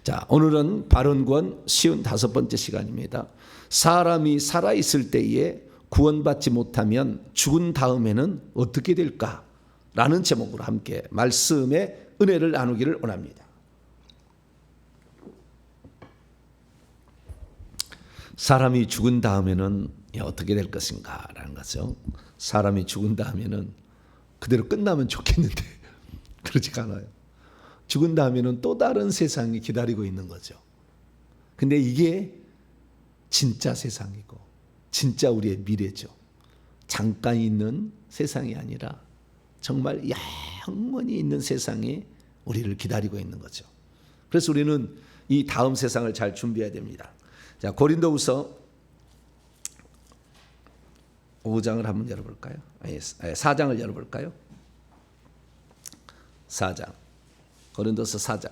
자, 오늘은 발언권 55번째 시간입니다. 사람이 살아있을 때에 구원받지 못하면 죽은 다음에는 어떻게 될까? 라는 제목으로 함께 말씀의 은혜를 나누기를 원합니다. 사람이 죽은 다음에는 어떻게 될 것인가? 라는 거죠. 사람이 죽은 다음에는 그대로 끝나면 좋겠는데 그렇지가 않아요. 죽은 다음에는 또 다른 세상이 기다리고 있는 거죠. 근데 이게 진짜 세상이고 진짜 우리의 미래죠. 잠깐 있는 세상이 아니라 정말 영원히 있는 세상이 우리를 기다리고 있는 거죠. 그래서 우리는 이 다음 세상을 잘 준비해야 됩니다. 자, 고린도후서 5장을 한번 열어볼까요? 4장을 열어볼까요? 4장. 고린도서 4장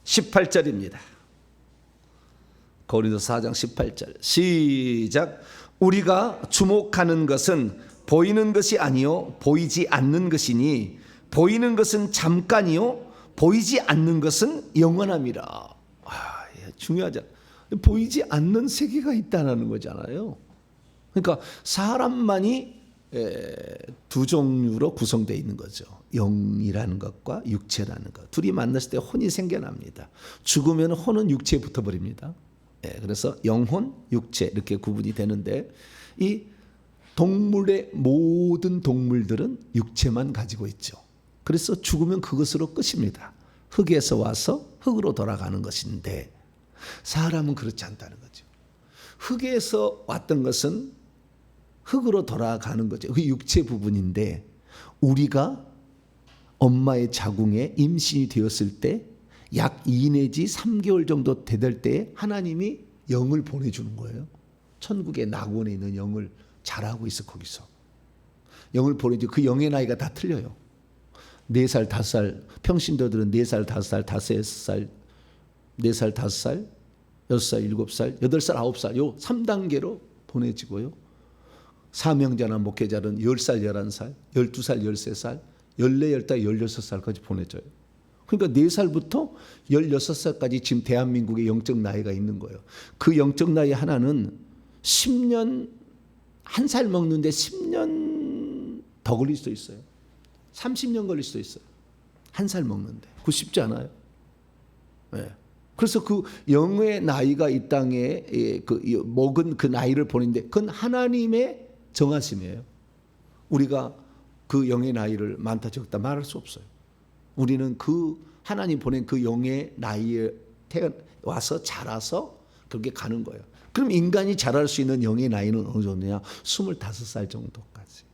18절입니다. 고린도서 4장 18절 시작. 우리가 주목하는 것은 보이는 것이 아니요 보이지 않는 것이니 보이는 것은 잠깐이요 보이지 않는 것은 영원함이라. 중요하죠. 보이지 않는 세계가 있다는 거잖아요. 그러니까 사람만이 두 종류로 구성되어 있는 거죠. 영이라는 것과 육체라는 것. 둘이 만났을 때 혼이 생겨납니다. 죽으면 혼은 육체에 붙어버립니다. 그래서 영혼, 육체 이렇게 구분이 되는데 이 동물의 모든 동물들은 육체만 가지고 있죠. 그래서 죽으면 그것으로 끝입니다. 흙에서 와서 흙으로 돌아가는 것인데 사람은 그렇지 않다는 거죠. 흙에서 왔던 것은 흙으로 돌아가는 거죠. 그 육체 부분인데 우리가 엄마의 자궁에 임신이 되었을 때 약 2 내지 3개월 정도 되될 때 하나님이 영을 보내주는 거예요. 천국의 낙원에 있는 영을 자라고 있어. 거기서 영을 보내주. 그 영의 나이가 다 틀려요. 4살, 5살, 평신도들은 4살, 5살, 5살, 4살, 5살, 6살, 7살, 8살, 9살 요 3단계로 보내지고요. 사명자나 목회자는 10살, 11살, 12살, 13살, 14, 15, 16살까지 보내줘요. 그러니까 4살부터 16살까지 지금 대한민국의 영적 나이가 있는 거예요. 그 영적 나이 하나는 10년, 한 살 먹는데 10년 더 걸릴 수도 있어요. 30년 걸릴 수도 있어요. 한 살 먹는데. 그거 쉽지 않아요. 네. 그래서 그 영의 나이가 이 땅에 먹은 그 나이를 보는데 그건 하나님의 정하심이에요. 우리가 그 영의 나이를 많다 적다 말할 수 없어요. 우리는 그 하나님 보낸 그 영의 나이에 와서 자라서 그렇게 가는 거예요. 그럼 인간이 자랄 수 있는 영의 나이는 어느 정도냐? 25살 정도까지.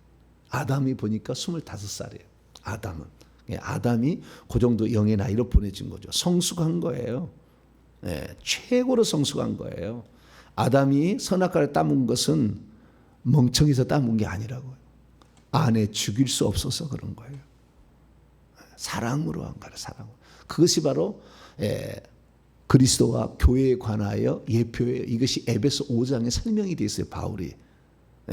아담이 보니까 25살이에요. 아담이 그 정도 영의 나이로 보내진 거죠. 성숙한 거예요. 최고로 성숙한 거예요. 아담이 선악과를 따먹은 것은 멍청해서 따먹은 게 아니라고요. 아내 죽일 수 없어서 그런 거예요. 사랑으로 한 거예요. 사랑으로. 그것이 바로 그리스도와 교회에 관하여 예표예요. 이것이 에베소 5장에 설명이 되어 있어요. 바울이.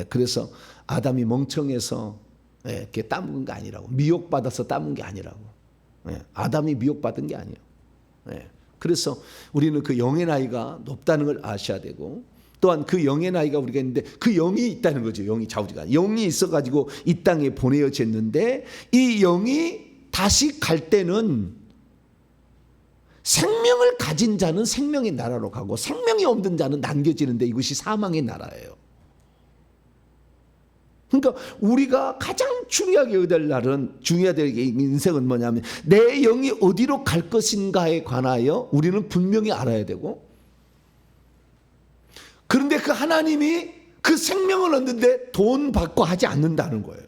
그래서 아담이 멍청해서 이렇게 따먹은 게 아니라고. 미혹받아서 따먹은 게 아니라고. 아담이 미혹받은 게 아니에요. 그래서 우리는 그 영의 나이가 높다는 걸 아셔야 되고 또한 그 영의 나이가 우리가 있는데 그 영이 있다는 거죠. 영이 좌우지간. 영이 있어가지고 이 땅에 보내어졌는데 이 영이 다시 갈 때는 생명을 가진 자는 생명의 나라로 가고 생명이 없는 자는 남겨지는데 이것이 사망의 나라예요. 그러니까 우리가 가장 중요하게 여길 날은 중요하게 인생은 뭐냐면 내 영이 어디로 갈 것인가에 관하여 우리는 분명히 알아야 되고 그런데 그 하나님이 그 생명을 얻는데 돈 받고 하지 않는다는 거예요.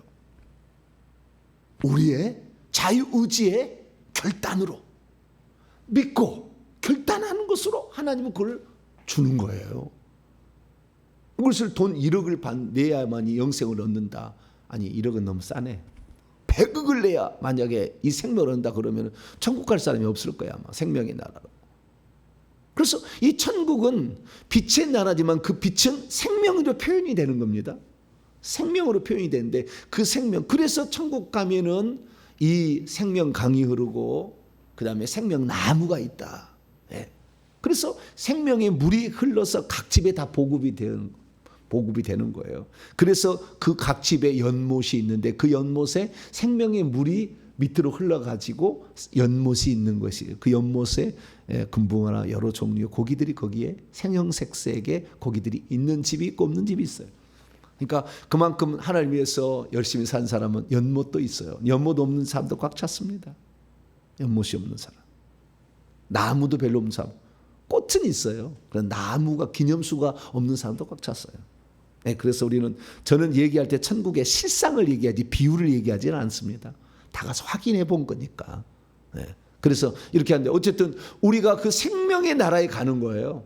우리의 자유의지의 결단으로 믿고 결단하는 것으로 하나님은 그걸 주는 거예요. 그것을 돈 1억을 내야만이 영생을 얻는다. 아니 1억은 너무 싸네. 100억을 내야 만약에 이 생명을 얻는다 그러면 천국 갈 사람이 없을 거야. 아마 생명의 나라로. 그래서 이 천국은 빛의 나라지만 그 빛은 생명으로 표현이 되는 겁니다. 생명으로 표현이 되는데 그 생명. 그래서 천국 가면은 이 생명강이 흐르고 그 다음에 생명나무가 있다. 예. 그래서 생명의 물이 흘러서 각 집에 다 보급이 되는 거예요. 그래서 그 각 집에 연못이 있는데 그 연못에 생명의 물이 밑으로 흘러가지고 연못이 있는 것이에요. 그 연못에 금붕어나 여러 종류의 고기들이 거기에 생형색색의 고기들이 있는 집이 있고 없는 집이 있어요. 그러니까 그만큼 하나님 위해서 열심히 산 사람은 연못도 있어요. 연못 없는 사람도 꽉 찼습니다. 연못이 없는 사람. 나무도 별로 없는 사람. 꽃은 있어요. 그런 나무가 기념수가 없는 사람도 꽉 찼어요. 네, 그래서 저는 얘기할 때 천국의 실상을 얘기하지 비유를 얘기하지는 않습니다. 다 가서 확인해 본 거니까. 네. 그래서 이렇게 하는데 어쨌든 우리가 그 생명의 나라에 가는 거예요.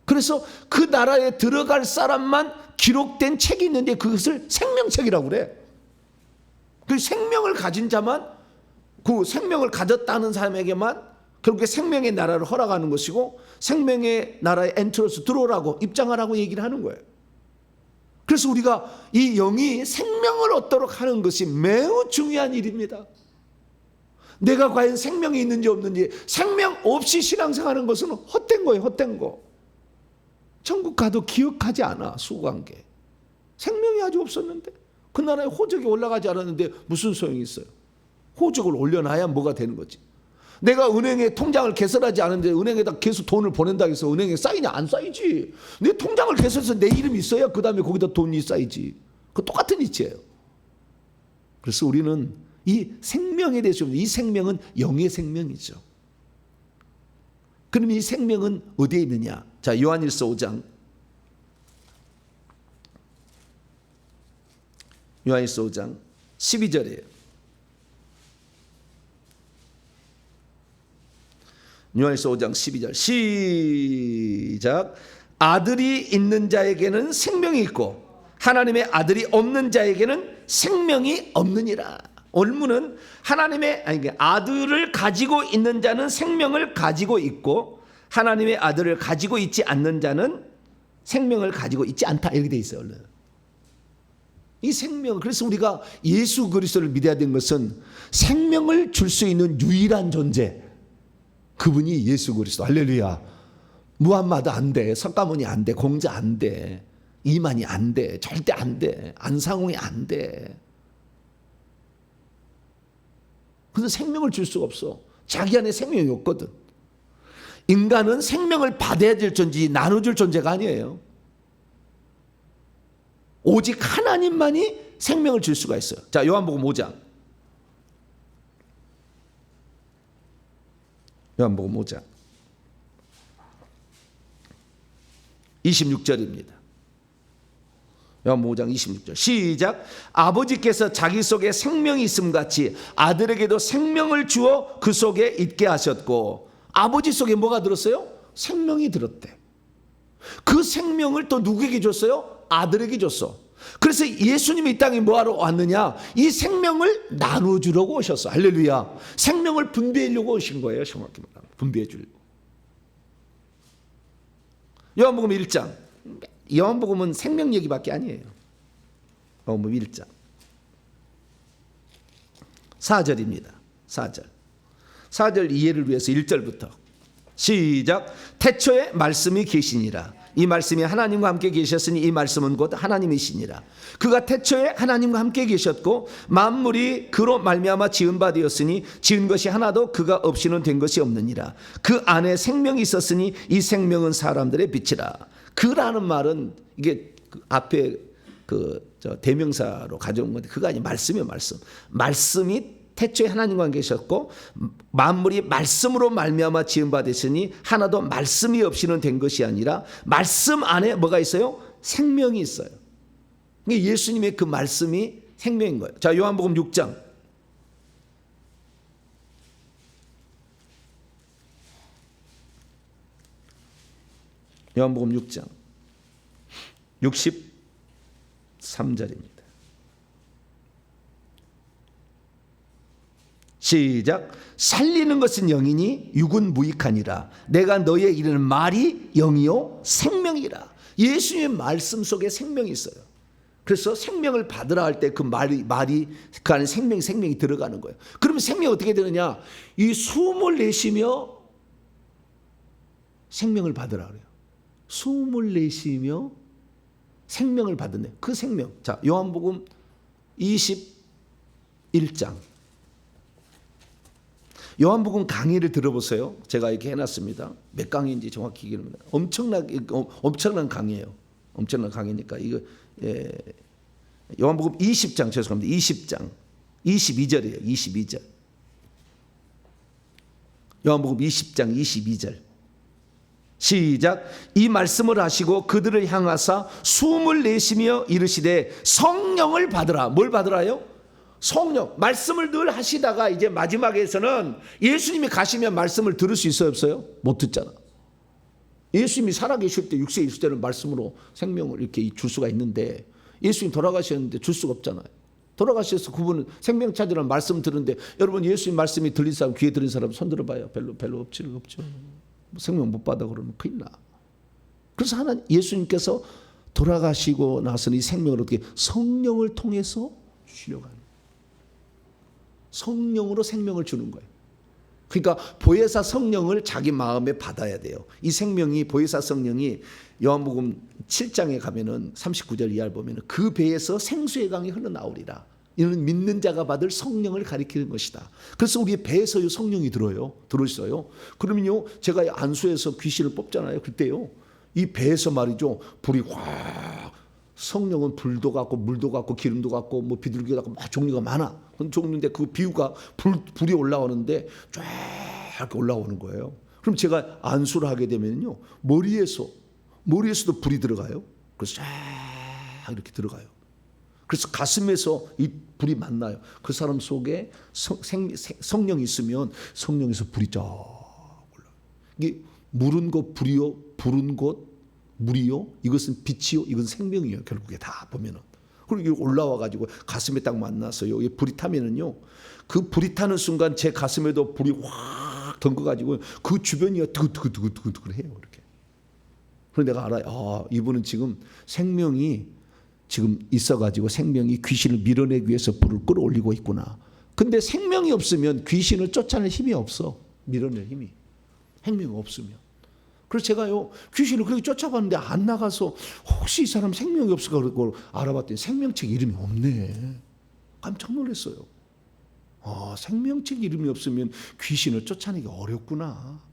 그래서 그 나라에 들어갈 사람만 기록된 책이 있는데 그것을 생명책이라고 그래. 그 생명을 가진 자만, 그 생명을 가졌다는 사람에게만 결국에 생명의 나라를 허락하는 것이고 생명의 나라에 엔트로스 들어오라고 입장하라고 얘기를 하는 거예요. 그래서 우리가 이 영이 생명을 얻도록 하는 것이 매우 중요한 일입니다. 내가 과연 생명이 있는지 없는지, 생명 없이 신앙생활하는 것은 헛된 거예요. 헛된 거. 천국 가도 기억하지 않아. 수고관계 생명이 아주 없었는데 그 나라에 호적이 올라가지 않았는데 무슨 소용이 있어요. 호적을 올려놔야 뭐가 되는 거지. 내가 은행에 통장을 개설하지 않은데 은행에다 계속 돈을 보낸다고 해서 은행에 쌓이냐? 안 쌓이지. 내 통장을 개설해서 내 이름이 있어야 그 다음에 거기다 돈이 쌓이지. 그 똑같은 이치예요. 그래서 우리는 이 생명에 대해서, 이 생명은 영의 생명이죠. 그럼 이 생명은 어디에 있느냐? 자, 요한일서 5장. 요한일서 5장 12절이에요. 요한일서 5장 12절 시작. 아들이 있는 자에게는 생명이 있고 하나님의 아들이 없는 자에게는 생명이 없느니라. 올무는 아들을 가지고 있는 자는 생명을 가지고 있고 하나님의 아들을 가지고 있지 않는 자는 생명을 가지고 있지 않다. 이렇게 돼 있어요. 이 생명, 그래서 우리가 예수 그리스도를 믿어야 되는 것은 생명을 줄 수 있는 유일한 존재, 그분이 예수 그리스도. 할렐루야. 무함마드 안 돼. 석가모니 안 돼. 공자 안 돼. 이만희 안 돼. 절대 안 돼. 안상홍이 안 돼. 그래서 생명을 줄 수가 없어. 자기 안에 생명이 없거든. 인간은 생명을 받아야 될 존재, 나눠줄 존재가 아니에요. 오직 하나님만이 생명을 줄 수가 있어요. 자, 요한복음 5장. 요한복음 5장 26절입니다. 요한복음 5장 26절 시작. 아버지께서 자기 속에 생명이 있음 같이 아들에게도 생명을 주어 그 속에 있게 하셨고, 아버지 속에 뭐가 들었어요? 생명이 들었대. 그 생명을 또 누구에게 줬어요? 아들에게 줬어. 그래서 예수님이 이 땅에 뭐하러 왔느냐? 이 생명을 나눠주려고 오셨어. 할렐루야. 생명을 분배하려고 오신 거예요. 정확히 말하면 분배해 주려고. 요한복음 1장. 요한복음은 생명 얘기밖에 아니에요. 요한복음 1장 4절입니다. 4절 이해를 위해서 1절부터 시작. 태초에 말씀이 계시니라. 이 말씀이 하나님과 함께 계셨으니 이 말씀은 곧 하나님이시니라. 그가 태초에 하나님과 함께 계셨고 만물이 그로 말미암아 지은 바 되었으니 지은 것이 하나도 그가 없이는 된 것이 없느니라. 그 안에 생명이 있었으니 이 생명은 사람들의 빛이라. 그라는 말은 이게 앞에 대명사로 가져온 건데 그가 아니 말씀이에요. 말씀이 태초에 하나님과 함께 계셨고 만물이 말씀으로 말미암아 지은 바 됐으니 하나도 말씀이 없이는 된 것이 아니라 말씀 안에 뭐가 있어요? 생명이 있어요. 예수님의 그 말씀이 생명인 거예요. 자, 요한복음 6장. 요한복음 6장 63절입니다. 시작. 살리는 것은 영이니 육은 무익하니라. 내가 너희에 이르는 말이 영이요 생명이라. 예수님의 말씀 속에 생명이 있어요. 그래서 생명을 받으라 할 때 그 말이 그 안에 생명이 들어가는 거예요. 그러면 생명이 어떻게 되느냐? 이 숨을 내쉬며 생명을 받으라 그래요. 숨을 내쉬며 생명을 받으네. 그 생명. 자, 요한복음 21장. 요한복음 강의를 들어보세요. 제가 이렇게 해놨습니다. 몇 강의인지 정확히 기억합니다. 엄청난 강의예요. 엄청난 강의니까 이거 요한복음 20장 죄송합니다. 20장 22절이에요. 22절. 요한복음 20장 22절. 시작. 이 말씀을 하시고 그들을 향하사 숨을 내쉬며 이르시되 성령을 받으라. 뭘 받으라요? 성령. 말씀을 늘 하시다가 이제 마지막에서는 예수님이 가시면 말씀을 들을 수 있어요, 없어요? 못 듣잖아. 예수님이 살아계실 때 육세에 있을 때는 말씀으로 생명을 이렇게 줄 수가 있는데 예수님 돌아가셨는데 줄 수가 없잖아요. 돌아가셔서 그분은 생명 찾으라는 말씀 들은데 여러분 예수님 말씀이 들린 사람, 귀에 들린 사람 손 들어봐요. 별로 없죠. 생명 못 받아 그러면 큰일 나. 그래서 하나님 예수님께서 돌아가시고 나서는 이 생명을 어떻게 성령을 통해서 주려고 하는 거예요. 성령으로 생명을 주는 거예요. 그러니까 보혜사 성령을 자기 마음에 받아야 돼요. 이 생명이 보혜사 성령이 요한복음 7장에 가면은 39절 이하를 보면은 그 배에서 생수의 강이 흘러나오리라. 이는 믿는 자가 받을 성령을 가리키는 것이다. 그래서 우리 배에서 성령이 들어있어요. 그러면요, 제가 안수에서 귀신을 뽑잖아요. 그때요, 이 배에서 말이죠, 불이 확, 성령은 불도 같고 물도 같고 기름도 같고 뭐 비둘기 같고 막 종류가 많아. 그런 종류인데 그 비유가 불이 올라오는데 쫙 이렇게 올라오는 거예요. 그럼 제가 안수를 하게 되면요, 머리에서도 불이 들어가요. 그래서 쫙 이렇게 들어가요. 그래서 가슴에서 이 불이 만나요. 그 사람 속에 성령이 있으면 성령에서 불이 쫙 올라요. 이게 물은 것 불이요, 부른 것 물이요, 이것은 빛이요, 이건 생명이에요. 결국에 다 보면은. 그리고 이게 올라와 가지고 가슴에 딱 만나서요, 이 불이 타면은요, 그 불이 타는 순간 제 가슴에도 불이 확 덩거 가지고 그 주변이 두근두근해요. 이렇게. 그래서 내가 알아요. 아, 이분은 지금 생명이 지금 있어가지고 생명이 귀신을 밀어내기 위해서 불을 끌어올리고 있구나. 근데 생명이 없으면 귀신을 쫓아낼 힘이 없어. 밀어낼 힘이. 생명이 없으면. 그래서 제가요, 귀신을 그렇게 쫓아봤는데 안 나가서 혹시 이 사람 생명이 없을까 그러고 알아봤더니 생명책 이름이 없네. 깜짝 놀랐어요. 아, 생명책 이름이 없으면 귀신을 쫓아내기 어렵구나.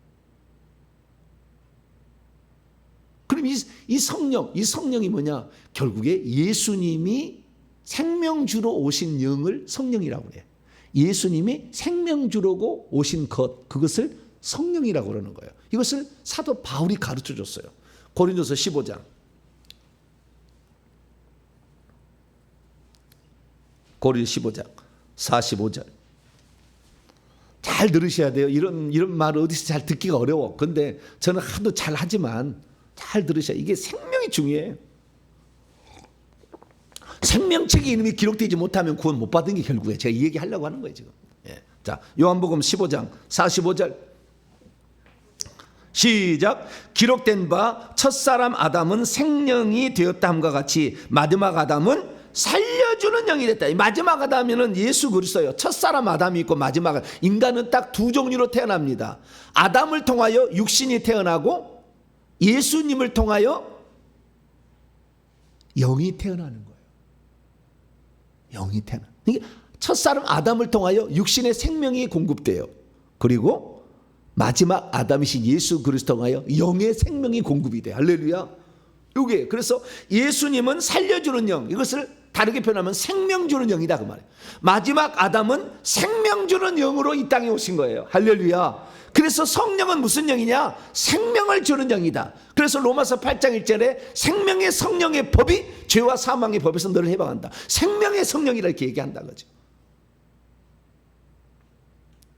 그럼 이 성령이 뭐냐? 결국에 예수님이 생명주로 오신 영을 성령이라고 그래요. 예수님이 생명주로 오신 그것을 성령이라고 그러는 거예요. 이것을 사도 바울이 가르쳐 줬어요. 고린도서 15장. 고린도 15장 45절. 잘 들으셔야 돼요. 이런 말을 어디서 잘 듣기가 어려워. 근데 저는 하도 잘 하지만 잘 들으셔야. 이게 생명이 중요해요. 생명책의 이름이 기록되지 못하면 구원 못 받은 게 결국에 제가 이 얘기 하려고 하는 거예요 지금. 예. 자, 요한복음 15장 45절 시작. 기록된 바 첫사람 아담은 생명이 되었다 함과 같이 마지막 아담은 살려주는 영이 됐다. 마지막 아담은 예수 그리스도예요. 첫사람 아담이 있고 마지막 인간은 딱 두 종류로 태어납니다. 아담을 통하여 육신이 태어나고 예수님을 통하여 영이 태어나는 거예요. 영이 태어나. 이게 첫사람 아담을 통하여 육신의 생명이 공급돼요. 그리고 마지막 아담이신 예수 그리스도 통하여 영의 생명이 공급이 돼. 할렐루야. 이게 그래서 예수님은 살려주는 영, 이것을 다르게 표현하면 생명 주는 영이다 그 말이에요. 마지막 아담은 생명 주는 영으로 이 땅에 오신 거예요. 할렐루야. 그래서 성령은 무슨 영이냐? 생명을 주는 영이다. 그래서 로마서 8장 1절에 생명의 성령의 법이 죄와 사망의 법에서 너를 해방한다. 생명의 성령이라 이렇게 얘기한다 거죠.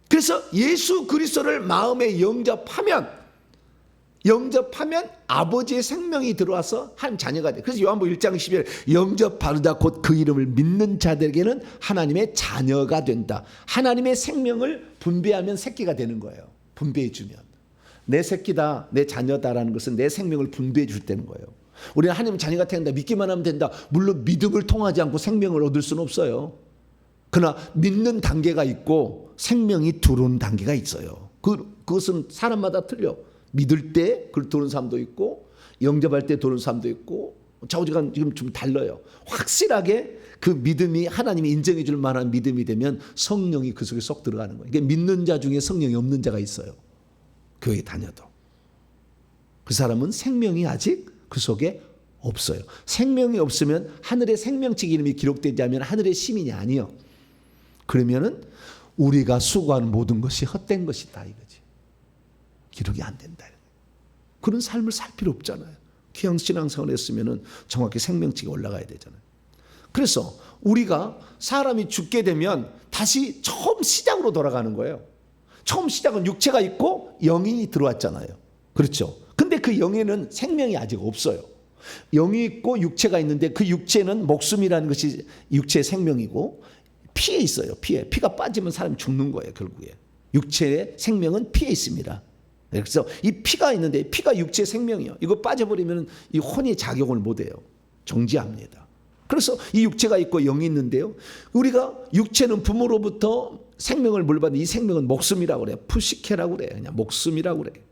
그래서 예수 그리스도를 마음에 영접하면 아버지의 생명이 들어와서 한 자녀가 돼. 그래서 요한복음 1장 10절 영접하르다 곧 그 이름을 믿는 자들에게는 하나님의 자녀가 된다. 하나님의 생명을 분배하면 새끼가 되는 거예요. 분배해 주면 내 새끼다, 내 자녀다라는 것은 내 생명을 분배해 줄 때는 거예요. 우리는 하나님 자녀가 된다, 믿기만 하면 된다. 물론 믿음을 통하지 않고 생명을 얻을 수는 없어요. 그러나 믿는 단계가 있고 생명이 들어오는 단계가 있어요. 그것은 사람마다 틀려. 믿을 때 들어오는 사람도 있고 영접할 때 들어오는 사람도 있고 좌우지간 지금 좀 달라요. 확실하게 그 믿음이 하나님이 인정해 줄 만한 믿음이 되면 성령이 그 속에 쏙 들어가는 거예요. 그러니까 믿는 자 중에 성령이 없는 자가 있어요. 교회 다녀도. 그 사람은 생명이 아직 그 속에 없어요. 생명이 없으면 하늘의 생명책 이름이 기록되지 않으면 하늘의 시민이 아니요. 그러면은 우리가 수고하는 모든 것이 헛된 것이다 이거지. 기록이 안 된다. 그런 삶을 살 필요 없잖아요. 귀양 신앙생활을 했으면은 정확히 생명책에 올라가야 되잖아요. 그래서 우리가 사람이 죽게 되면 다시 처음 시작으로 돌아가는 거예요. 처음 시작은 육체가 있고 영이 들어왔잖아요. 그렇죠. 근데 그 영에는 생명이 아직 없어요. 영이 있고 육체가 있는데 그 육체는 목숨이라는 것이 육체의 생명이고 피에 있어요. 피가 빠지면 사람이 죽는 거예요. 결국에 육체의 생명은 피에 있습니다. 그래서 이 피가 있는데 피가 육체의 생명이요. 이거 빠져버리면 이 혼이 작용을 못해요. 정지합니다. 그래서 이 육체가 있고 영이 있는데요. 우리가 육체는 부모로부터 생명을 물받는 이 생명은 목숨이라고 그래요. 푸시케라고 그래요. 그냥 목숨이라고 그래요.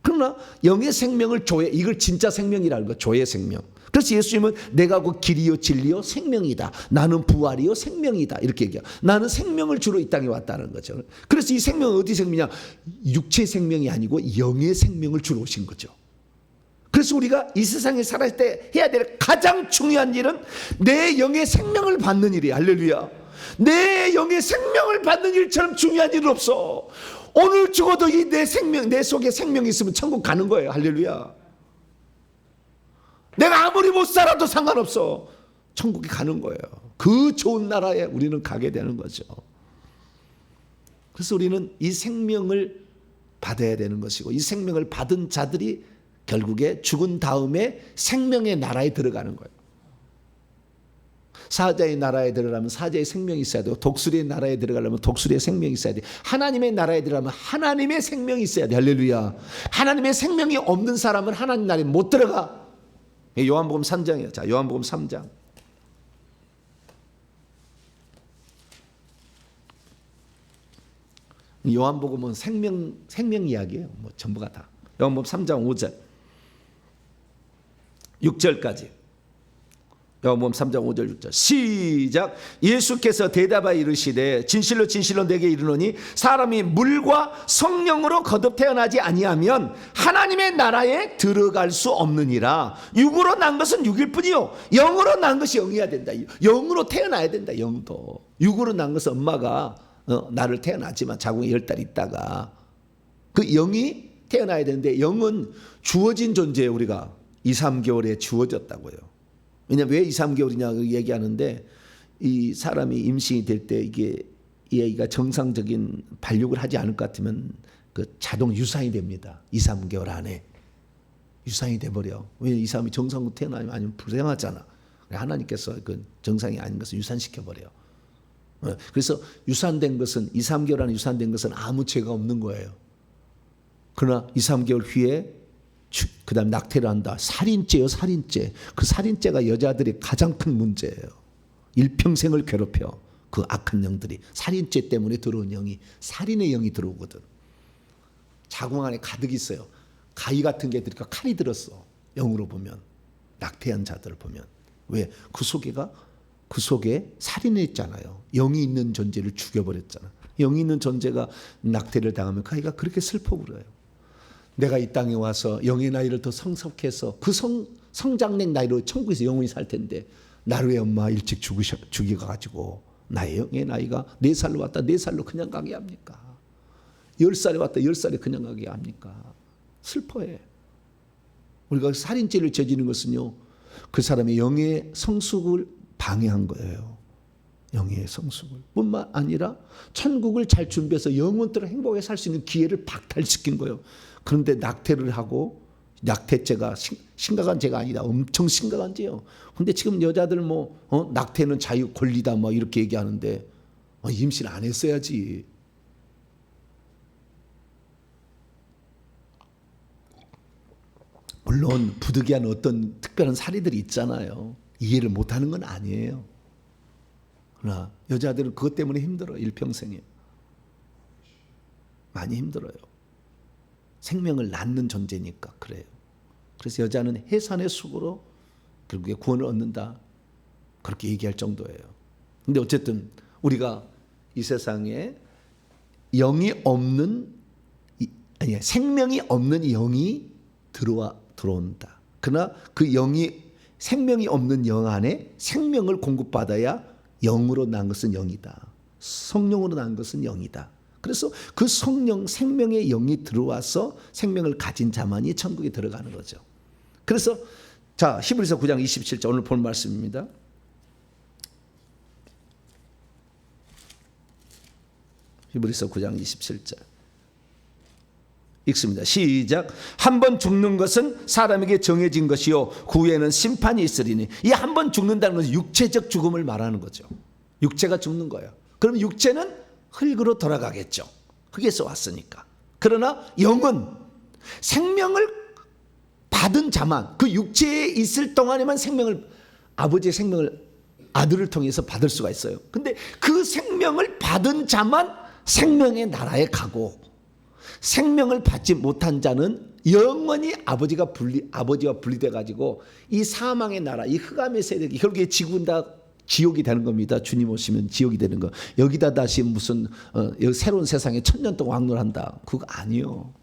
그러나 영의 생명을 이걸 진짜 생명이라는 거예요. 조의 생명. 그래서 예수님은 내가 그 길이요 진리요 생명이다. 나는 부활이요 생명이다. 이렇게 얘기해요. 나는 생명을 주러 이 땅에 왔다는 거죠. 그래서 이 생명은 어디 생명이냐? 육체의 생명이 아니고 영의 생명을 주러 오신 거죠. 그래서 우리가 이 세상에 살아갈 때 해야 될 가장 중요한 일은 내 영의 생명을 받는 일이에요. 할렐루야. 내 영의 생명을 받는 일처럼 중요한 일은 없어. 오늘 죽어도 이 내 생명, 내 속에 생명이 있으면 천국 가는 거예요. 할렐루야. 내가 아무리 못 살아도 상관없어. 천국에 가는 거예요. 그 좋은 나라에 우리는 가게 되는 거죠. 그래서 우리는 이 생명을 받아야 되는 것이고 이 생명을 받은 자들이 결국에 죽은 다음에 생명의 나라에 들어가는 거예요. 사자의 나라에 들어가려면 사자의 생명이 있어야 되고 독수리의 나라에 들어가려면 독수리의 생명이 있어야 돼. 하나님의 나라에 들어가면 하나님의 생명이 있어야 돼. 할렐루야. 하나님의 생명이 없는 사람은 하나님 나라에 못 들어가. 요한복음 3장이에요. 자, 요한복음 3장. 요한복음은 생명 이야기예요. 뭐 전부가 다. 요한복음 3장 5절. 6절까지. 요한복음 3장 5절 6절 시작. 예수께서 대답하여 이르시되 진실로 진실로 내게 이르노니 사람이 물과 성령으로 거듭 태어나지 아니하면 하나님의 나라에 들어갈 수 없느니라. 육으로 난 것은 육일 뿐이요 영으로 난 것이 영이어야 된다. 영으로 태어나야 된다. 영도. 육으로 난 것은 엄마가 나를 태어났지만 자궁에 10달 있다가 그 영이 태어나야 되는데 영은 주어진 존재예요. 우리가 2, 3개월에 주어졌다고요. 왜냐하면 왜 2, 3개월이냐 얘기하는데 이 사람이 임신이 될 때 이게 이 아이가 정상적인 발육을 하지 않을 것 같으면 그 자동 유산이 됩니다. 2, 3개월 안에 유산이 돼버려. 왜 이 사람이 정상으로 태어나면 아니면 불행하잖아. 하나님께서 그 정상이 아닌 것을 유산시켜버려요. 그래서 유산된 것은 2, 3개월 안에 유산된 것은 아무 죄가 없는 거예요. 그러나 2, 3개월 후에 그 다음 낙태를 한다. 살인죄요, 살인죄. 그 살인죄가 여자들의 가장 큰 문제예요. 일평생을 괴롭혀. 그 악한 영들이. 살인죄 때문에 들어온 영이, 살인의 영이 들어오거든. 자궁 안에 가득 있어요. 가위 같은 게 들으니까 칼이 들었어. 영으로 보면. 낙태한 자들을 보면. 왜? 그 속에 살인을 했잖아요. 영이 있는 존재를 죽여버렸잖아. 영이 있는 존재가 낙태를 당하면 그 아이가 그렇게 슬퍼 울어요. 내가 이 땅에 와서 영의 나이를 더 성숙해서 그 성장된 나이로 천국에서 영원히 살 텐데 나를 왜 엄마 일찍 죽여가지고 나의 영의 나이가 4살로 왔다 4살로 그냥 가게 합니까? 10살에 왔다 10살에 그냥 가게 합니까? 슬퍼해. 우리가 살인죄를 저지르는 것은요 그 사람의 영의 성숙을 방해한 거예요. 영의 성숙을 뿐만 아니라 천국을 잘 준비해서 영원토록 행복하게 살 수 있는 기회를 박탈시킨 거예요. 그런데 낙태를 하고 낙태죄가 심각한 죄가 아니다. 엄청 심각한 죄요. 근데 지금 여자들 낙태는 자유 권리다 이렇게 얘기하는데 임신 안 했어야지. 물론 부득이한 어떤 특별한 사례들이 있잖아요. 이해를 못하는 건 아니에요. 그러나 여자들은 그것 때문에 힘들어요. 일평생에 많이 힘들어요. 생명을 낳는 존재니까 그래요. 그래서 여자는 해산의 수고로 결국에 구원을 얻는다, 그렇게 얘기할 정도예요. 근데 어쨌든 우리가 이 세상에 생명이 없는 영이 들어온다. 그러나 그 영이, 생명이 없는 영 안에 생명을 공급받아야 영으로 난 것은 영이다. 성령으로 난 것은 영이다. 그래서 그 성령, 생명의 영이 들어와서 생명을 가진 자만이 천국에 들어가는 거죠. 그래서 자, 히브리서 9장 27절 오늘 본 말씀입니다. 히브리서 9장 27절 읽습니다. 시작. 한 번 죽는 것은 사람에게 정해진 것이요 그 후에는 심판이 있으리니. 이 한 번 죽는다는 것은 육체적 죽음을 말하는 거죠. 육체가 죽는 거예요. 그럼 육체는 흙으로 돌아가겠죠. 흙에서 왔으니까. 그러나 영은 생명을 받은 자만, 그 육체에 있을 동안에만 아버지의 생명을 아들을 통해서 받을 수가 있어요. 근데 그 생명을 받은 자만 생명의 나라에 가고, 생명을 받지 못한 자는 영원히 아버지와 분리돼 가지고 이 사망의 나라, 이 흑암의 세력이 결국에 지구는 다 지옥이 되는 겁니다. 주님 오시면 지옥이 되는 거. 여기다 다시 무슨 여기 새로운 세상에 1000년 동안 왕노한다. 그거 아니요.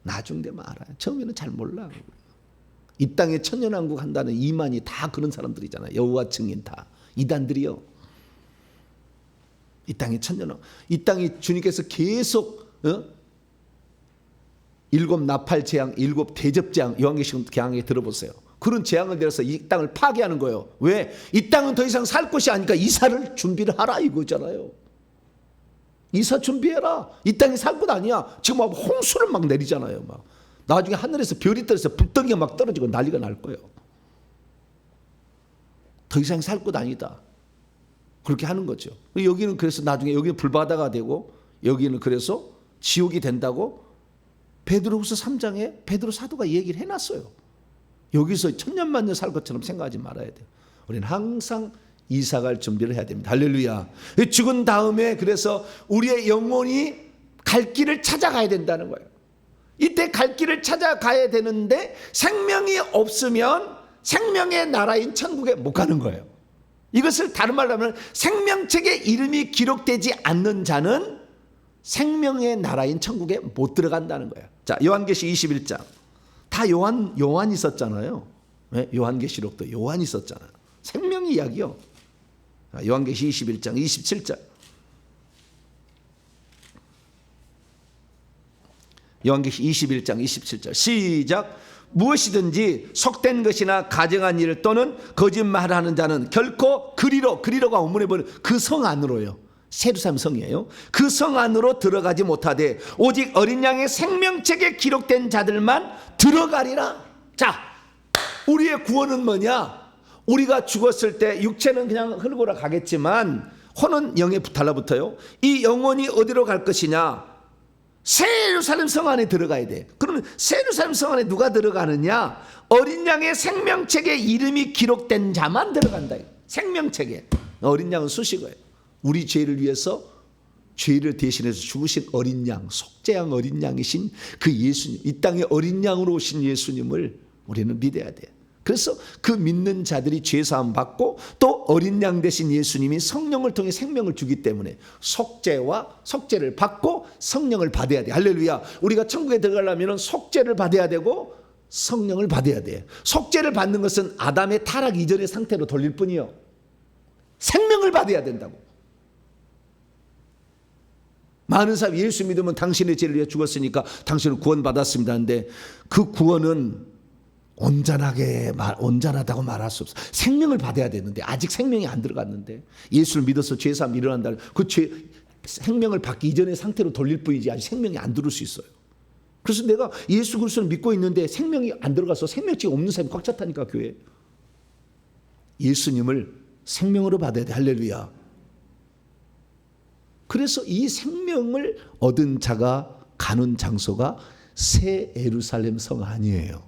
나중 되면 알아요. 처음에는 잘 몰라. 이 땅에 천년왕국 한다는 이만이 다 그런 사람들이잖아요. 여호와 증인 다 이단들이요. 이 땅에 천년왕국, 이 땅이 주님께서 계속 일곱 나팔 재앙, 일곱 대접 재앙, 요한계시록 개항에 들어보세요. 그런 재앙을 내려서 이 땅을 파괴하는 거예요. 왜? 이 땅은 더 이상 살 곳이 아니니까 이사를 준비를 하라 이거잖아요. 이사 준비해라. 이 땅이 살 곳 아니야. 지금 막 홍수를 막 내리잖아요. 막 나중에 하늘에서 별이 떨어져서 불덩이가 막 떨어지고 난리가 날 거예요. 더 이상 살 곳 아니다. 그렇게 하는 거죠. 여기는 그래서 나중에 여기는 불바다가 되고 여기는 그래서 지옥이 된다고 베드로후서 3장에 베드로 사도가 얘기를 해놨어요. 여기서 천년만년 살 것처럼 생각하지 말아야 돼요. 우리는 항상 이사갈 준비를 해야 됩니다. 할렐루야. 죽은 다음에 그래서 우리의 영혼이 갈 길을 찾아가야 된다는 거예요. 이때 갈 길을 찾아가야 되는데 생명이 없으면 생명의 나라인 천국에 못 가는 거예요. 이것을 다른 말로 하면 생명책에 이름이 기록되지 않는 자는 생명의 나라인 천국에 못 들어간다는 거예요. 자, 요한계시 21장. 다 요한 있었잖아요. 네? 요한계시록도 요한 있었잖아요. 생명 이야기요. 요한계시 21장 27절. 요한계시 21장 27절 시작. 무엇이든지 속된 것이나 가정한 일 또는 거짓말하는 자는 결코 그리로가 원문에 보면 그 성 안으로요. 세루살렘 성이에요. 그 성 안으로 들어가지 못하되 오직 어린 양의 생명책에 기록된 자들만 들어가리라. 자, 우리의 구원은 뭐냐? 우리가 죽었을 때 육체는 그냥 흙으로 가겠지만 혼은 영에 달라붙어요. 이 영혼이 어디로 갈 것이냐? 새 예루살렘 성 안에 들어가야 돼. 그러면 새 예루살렘 성 안에 누가 들어가느냐? 어린 양의 생명책에 이름이 기록된 자만 들어간다. 생명책에. 어린 양은 수식어예요. 우리 죄를 위해서 죄를 대신해서 죽으신 어린 양, 속죄양 어린 양이신 그 예수님, 이 땅에 어린 양으로 오신 예수님을 우리는 믿어야 돼요. 그래서 그 믿는 자들이 죄사함 받고 또 어린 양 되신 예수님이 성령을 통해 생명을 주기 때문에 속죄를 받고 성령을 받아야 돼. 할렐루야. 우리가 천국에 들어가려면 속죄를 받아야 되고 성령을 받아야 돼. 속죄를 받는 것은 아담의 타락 이전의 상태로 돌릴 뿐이요. 생명을 받아야 된다고. 많은 사람이 예수 믿으면 당신의 죄를 위해 죽었으니까 당신은 구원받았습니다 하는데 그 구원은 온전하다고 말할 수 없어. 생명을 받아야 되는데 아직 생명이 안 들어갔는데 예수를 믿어서 죄사함이 일어난다는 그 생명을 받기 이전의 상태로 돌릴 뿐이지 아직 생명이 안 들을 수 있어요. 그래서 내가 예수 그리스도를 믿고 있는데 생명이 안 들어가서 생명체가 없는 사람이 꽉 찼다니까 교회. 예수님을 생명으로 받아야 돼. 할렐루야. 그래서 이 생명을 얻은 자가 가는 장소가 새 예루살렘 성 아니에요.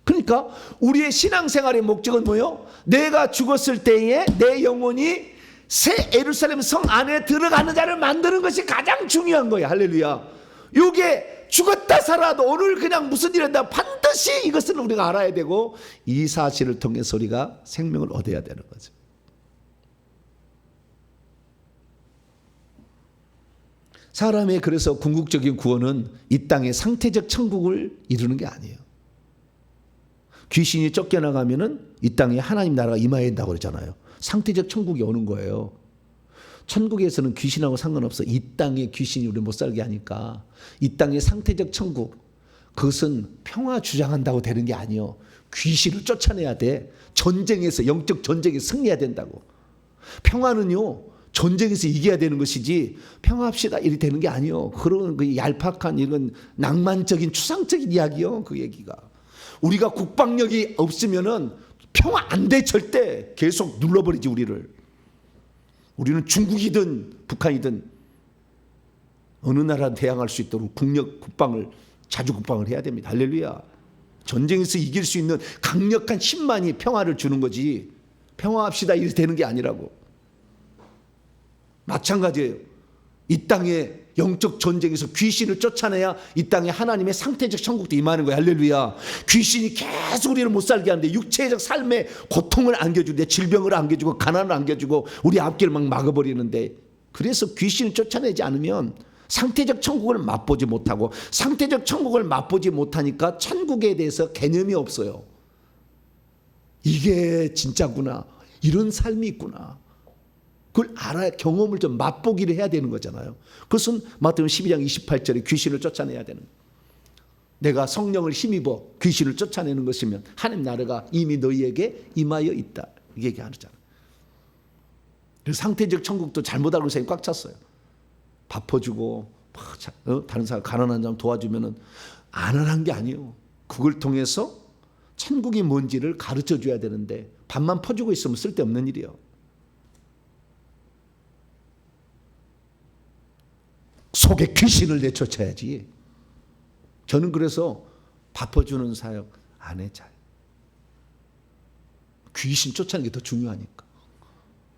그러니까 우리의 신앙생활의 목적은 뭐예요? 내가 죽었을 때에 내 영혼이 새 예루살렘 성 안에 들어가는 자를 만드는 것이 가장 중요한 거예요. 할렐루야. 이게 죽었다 살아도 오늘 그냥 무슨 일 한다 반드시 이것을 우리가 알아야 되고 이 사실을 통해서 우리가 생명을 얻어야 되는 거죠. 사람의 그래서 궁극적인 구원은 이 땅의 상태적 천국을 이루는 게 아니에요. 귀신이 쫓겨나가면은 이 땅에 하나님 나라가 임해야 된다고 그러잖아요. 상태적 천국이 오는 거예요. 천국에서는 귀신하고 상관없어. 이 땅에 귀신이 우리 못 살게 하니까 이 땅의 상태적 천국, 그것은 평화 주장한다고 되는 게 아니에요. 귀신을 쫓아내야 돼. 전쟁에서, 영적 전쟁에 승리해야 된다고. 평화는요 전쟁에서 이겨야 되는 것이지 평화합시다 이렇게 되는 게 아니에요. 그런 그 얄팍한 이런 낭만적인 추상적인 이야기요. 그 얘기가 우리가 국방력이 없으면은 평화 안 돼. 절대 계속 눌러버리지 우리를. 우리는 중국이든 북한이든 어느 나라 대항할 수 있도록 국방을 자주 국방을 해야 됩니다. 할렐루야. 전쟁에서 이길 수 있는 강력한 힘만이 평화를 주는 거지 평화합시다 이렇게 되는 게 아니라고. 마찬가지예요. 이 땅에 영적 전쟁에서 귀신을 쫓아내야 이 땅에 하나님의 상태적 천국도 임하는 거예요. 할렐루야. 귀신이 계속 우리를 못 살게 하는데 육체적 삶에 고통을 안겨주고 질병을 안겨주고 가난을 안겨주고 우리 앞길을 막 막아버리는데, 그래서 귀신을 쫓아내지 않으면 상태적 천국을 맛보지 못하고, 상태적 천국을 맛보지 못하니까 천국에 대해서 개념이 없어요. 이게 진짜구나, 이런 삶이 있구나, 그걸 알아야 경험을 좀 맛보기를 해야 되는 거잖아요. 그것은 마태복음 12장 28절에 귀신을 쫓아내야 되는 거예요. 내가 성령을 힘입어 귀신을 쫓아내는 것이면 하나님 나라가 이미 너희에게 임하여 있다, 이게 얘기하잖아요. 그래서 상태적 천국도 잘못 알고 있으니 꽉 찼어요. 밥 퍼주고 다른 사람 가난한 사람 도와주면 안 하는 게 아니에요. 그걸 통해서 천국이 뭔지를 가르쳐 줘야 되는데 밥만 퍼주고 있으면 쓸데없는 일이에요. 속에 귀신을 내쫓아야지. 저는 그래서 밥 퍼주는 사역 안 해. 잘 귀신 쫓아내는 게 더 중요하니까.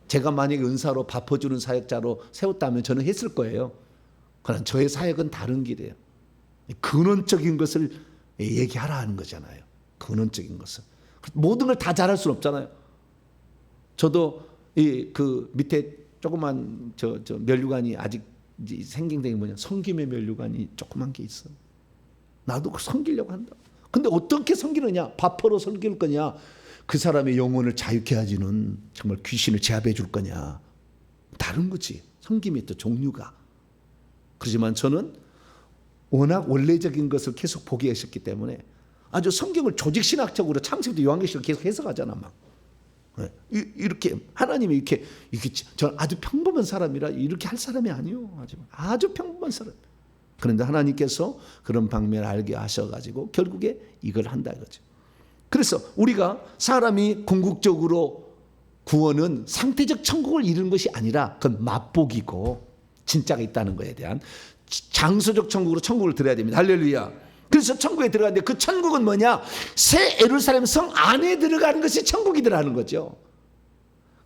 제가 만약에 은사로 밥 퍼주는 사역자로 세웠다면 저는 했을 거예요. 그러나 저의 사역은 다른 길이에요. 근원적인 것을 얘기하라 하는 거잖아요. 근원적인 것을. 모든 걸 다 잘할 수는 없잖아요. 저도 그 밑에 조그만 저 면류관이 아직 생긴 게 뭐냐, 섬김의 면류관이 조그만 게 있어. 나도 섬기려고 한다. 근데 어떻게 섬기느냐? 밥 퍼러 섬길 거냐? 그 사람의 영혼을 자유케 하지는 정말 귀신을 제압해 줄 거냐? 다른 거지. 섬김의 또 종류가. 그렇지만 저는 워낙 원래적인 것을 계속 보게 하셨기 때문에 아주 성경을 조직신학적으로 창세기부터 요한계시록 계속 해석하잖아 막. 이렇게 하나님이 이렇게 저는 아주 평범한 사람이라 이렇게 할 사람이 아니요. 아주 평범한 사람. 그런데 하나님께서 그런 방면을 알게 하셔가지고 결국에 이걸 한다 이거죠. 그래서 우리가 사람이 궁극적으로 구원은 상태적 천국을 이루는 것이 아니라 그건 맛보기고 진짜가 있다는 것에 대한 장소적 천국으로 천국을 들어야 됩니다. 할렐루야. 그래서 천국에 들어가는데 그 천국은 뭐냐? 새 예루살렘 성 안에 들어가는 것이 천국이더라는 거죠.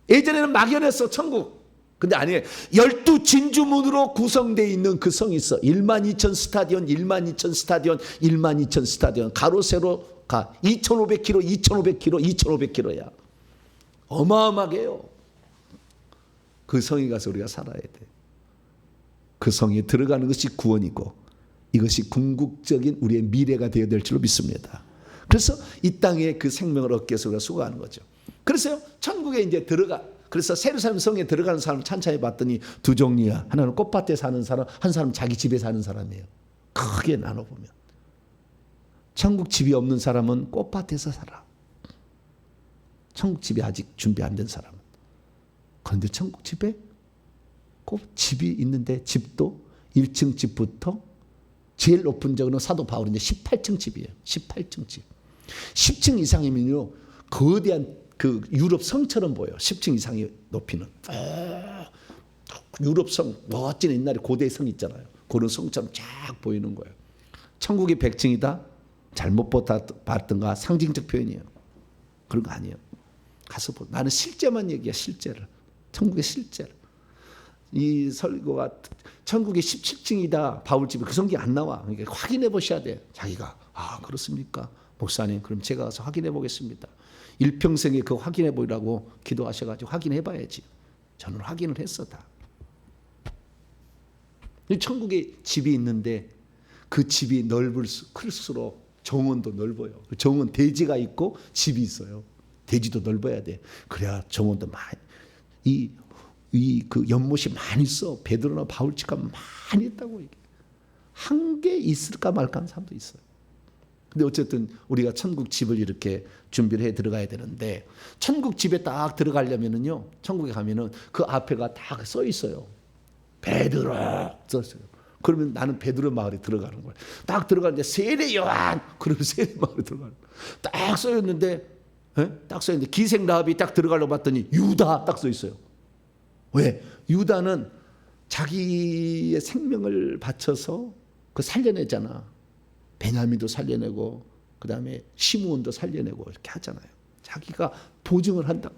예전에는 막연했어 천국. 근데 아니에요. 12진주문으로 구성되어 있는 그 성이 있어. 12,000 스타디온, 12,000 스타디온, 12,000 스타디온. 가로 세로 가 2,500km, 2,500km, 2,500km야. 어마어마하게 해요. 그 성에 가서 우리가 살아야 돼. 그 성에 들어가는 것이 구원이고 이것이 궁극적인 우리의 미래가 되어야 될 줄로 믿습니다. 그래서 이 땅에 그 생명을 얻기 위해서 우리가 수고하는 거죠. 그래서 천국에 이제 들어가. 그래서 예루살렘 성에 들어가는 사람을 찬찬히 봤더니 두 종류야. 하나는 꽃밭에 사는 사람, 한 사람은 자기 집에 사는 사람이에요. 크게 나눠보면. 천국 집이 없는 사람은 꽃밭에서 살아. 천국 집이 아직 준비 안 된 사람은. 그런데 천국 집에 꼭 집이 있는데 집도 1층 집부터 제일 높은 적은 사도 바울이 이제 18층 집이에요. 18층 집. 10층 이상이면요 거대한 그 유럽 성처럼 보여요. 10층 이상의 높이는. 유럽 성, 멋진 옛날에 고대 성 있잖아요. 그런 성처럼 쫙 보이는 거예요. 천국이 100층이다. 잘못 봤던가 상징적 표현이에요. 그런 거 아니에요. 가서 보. 나는 실제만 얘기해. 실제를. 천국의 실제를. 이 설교가 천국의 17층이다 바울집에 그 성경이 안 나와. 그러니까 확인해 보셔야 돼. 자기가 그렇습니까? 목사님 그럼 제가 가서 확인해 보겠습니다. 일평생에 그거 확인해 보라고 기도하셔가지고 확인해 봐야지. 저는 확인을 했어 다. 천국에 집이 있는데 그 집이 클수록 정원도 넓어요. 정원 대지가 있고 집이 있어요. 대지도 넓어야 돼. 그래야 정원도 많이 그 연못이 많이 써. 베드로나 바울집가 많이 있다고 얘기해. 한 개 있을까 말까 하는 사람도 있어요. 근데 어쨌든 우리가 천국 집을 이렇게 준비를 해 들어가야 되는데 천국 집에 딱 들어가려면은요. 천국에 가면은 그 앞에가 다 써 있어요. 베드로 써 있어요. 그러면 나는 베드로 마을에 들어가는 거예요. 딱 들어가는데 세례 요한 그러면 세례 마을에 들어가는 거예요. 딱 써 있는데 딱 써 있는데 기생 라합이 딱 들어가려고 봤더니 유다 딱 써 있어요. 왜? 유다는 자기의 생명을 바쳐서 그 살려내잖아. 베냐민도 살려내고 그다음에 시므온도 살려내고 이렇게 하잖아요. 자기가 보증을 한다고.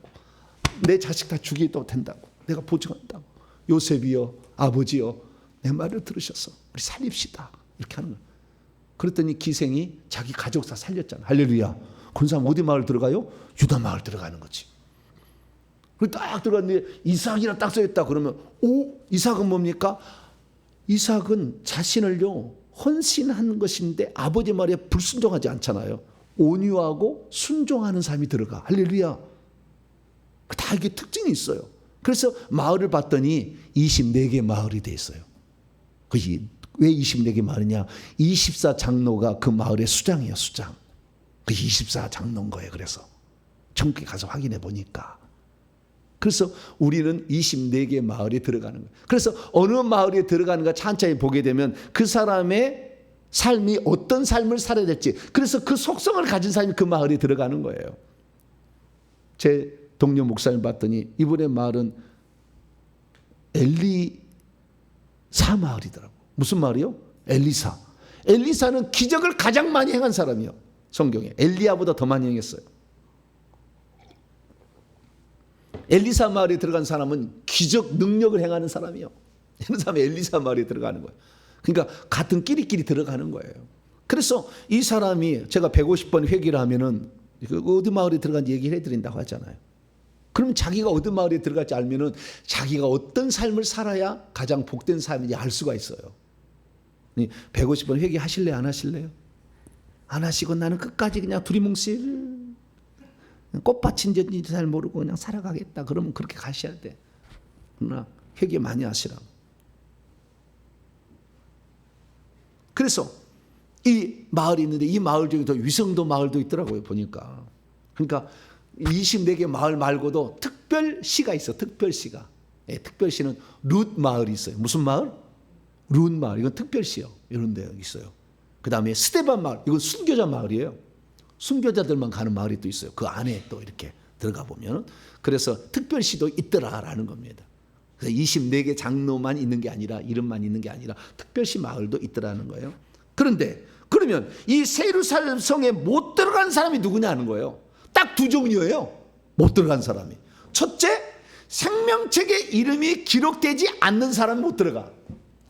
내 자식 다 죽여도 된다고. 내가 보증한다고. 요셉이요 아버지요 내 말을 들으셔서 우리 살립시다. 이렇게 하는 거예요. 그랬더니 기생이 자기 가족 다 살렸잖아. 할렐루야. 그 사람 어디 마을 들어가요? 유다 마을 들어가는 거지. 그리고 딱 들어갔는데 이삭이라 딱 써있다. 그러면 이삭은 뭡니까? 이삭은 자신을요 헌신한 것인데 아버지 말에 불순종하지 않잖아요. 온유하고 순종하는 삶이 들어가. 할렐루야. 다 이게 특징이 있어요. 그래서 마을을 봤더니 24개 마을이 돼 있어요. 왜 24개 마을이냐? 24장로가 그 마을의 수장이에요. 수장. 그 24장로인 거예요. 그래서 천국에 가서 확인해 보니까. 그래서 우리는 24개 마을에 들어가는 거예요. 그래서 어느 마을에 들어가는가 천천히 보게 되면 그 사람의 삶이 어떤 삶을 살아야 될지, 그래서 그 속성을 가진 사람이 그 마을에 들어가는 거예요. 제 동료 목사님 봤더니 이분의 마을은 엘리사 마을이더라고. 무슨 마을이요? 엘리사. 엘리사는 기적을 가장 많이 행한 사람이요. 성경에 엘리야보다 더 많이 행했어요. 엘리사 마을에 들어간 사람은 기적 능력을 행하는 사람이요. 이런 사람이 엘리사 마을에 들어가는 거예요. 그러니까 같은 끼리끼리 들어가는 거예요. 그래서 이 사람이 제가 150번 회개를 하면은 어디 마을에 들어간지 얘기를 해드린다고 하잖아요. 그러면 자기가 어디 마을에 들어갈지 알면은 자기가 어떤 삶을 살아야 가장 복된 삶인지 알 수가 있어요. 150번 회개하실래요? 안 하실래요? 안 하시고 나는 끝까지 그냥 두리뭉실 꽃밭인지 잘 모르고 그냥 살아가겠다. 그러면 그렇게 가셔야 돼. 그러나 회개 많이 하시라고. 그래서 이 마을이 있는데 이 마을 중에도 위성도 마을도 있더라고요. 보니까. 그러니까 24개 마을 말고도 특별시가 있어. 특별시가. 예, 특별시는 룻 마을이 있어요. 무슨 마을? 룻 마을. 이건 특별시요. 이런 데 있어요. 그 다음에 스데반 마을. 이건 순교자 마을이에요. 순교자들만 가는 마을이 또 있어요. 그 안에 또 이렇게 들어가 보면. 그래서 특별시도 있더라라는 겁니다. 그래서 24개 장로만 있는 게 아니라, 이름만 있는 게 아니라 특별시 마을도 있더라는 거예요. 그런데 그러면 이 예루살렘 성에 못 들어간 사람이 누구냐 하는 거예요. 딱 두 종류예요. 못 들어간 사람이. 첫째, 생명책에 이름이 기록되지 않는 사람은 못 들어가.